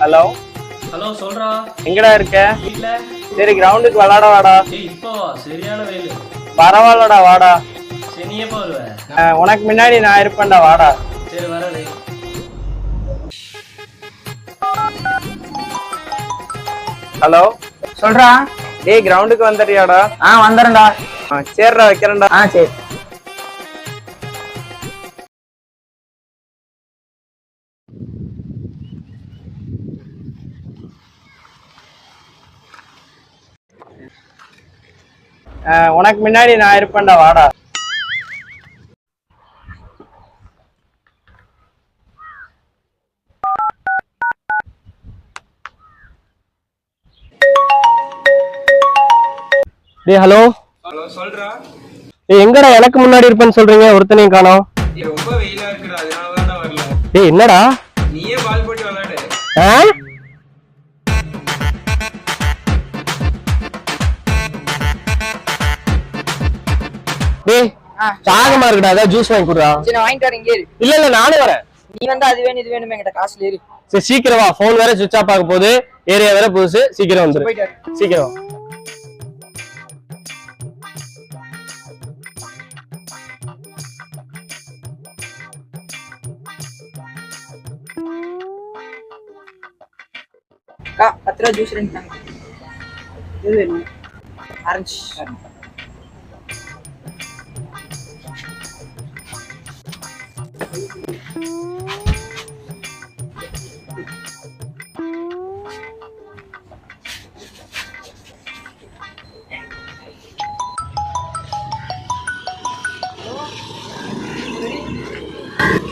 Hello hello சொல்றா. எங்கடா இருக்க? வீட்ல. சரி கிரவுண்டுக்கு விளையாட வாடா. இப்போ வா, சரியான வெயில். பரவாயில்லடா வாடா. சரி நீ எப்போ வருவ? உனக்கு முன்னாடி நான் இருப்பேன்டா வாடா. சரி வரே. ஹலோ சொல்றா. டேய் கிரவுண்டுக்கு வந்துடுறியாடா? வந்துடுறேன்டா. சரிடா வைக்கிறேன்டா. சரி. உனக்கு முன்னாடி நான் இருப்பேன்டா வாடா. டேய் ஹலோ. ஹலோ சொல்றா. டேய் எங்கடா எனக்கு முன்னாடி இருப்பேன்னு சொல்றீங்க, ஒருத்தனையும் காணோம். ரொம்ப வெயிலா இருக்குடா, அதனாலதான் நான் வரல. டேய் என்னடா? நீயே பால் போட்டு விளையாடு. டேய் தாகமா இருக்குடா, அதான் ஜூஸ் வாங்கி குடுறா. சரி வாங்கிட்டு வரேன். இங்கே இல்ல இல்ல நானே வரேன். நீ வந்து அது வேணும் இது வேணுமே என்கிட்ட காசுல ஏறி. சரி சீக்கிரம் வா, போன் வேற சுவிட்ச் ஆஃப் ஆக போகுது, ஏரியா வேற புதுசு, சீக்கிரம் வந்துரு. சீக்கிரம் வா. அக்கா 10 ரூபா ஜூஸ் ரெண்டு தாங்க. இது வேணும் ஆரஞ்சு.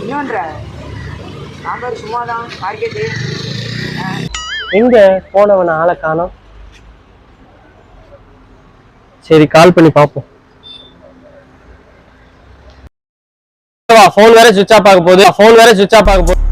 என்னன்ற சாம்பார் சும்மாதான் மார்க்கெட்டு. எங்க போனவன ஆளை காணோம். சரி கால் பண்ணி பாப்போம். போன் வேற சுவிட்ச் ஆஃப் ஆக போகுது, போன் வேற சுவிட்ச் ஆஃப் ஆக போகுது.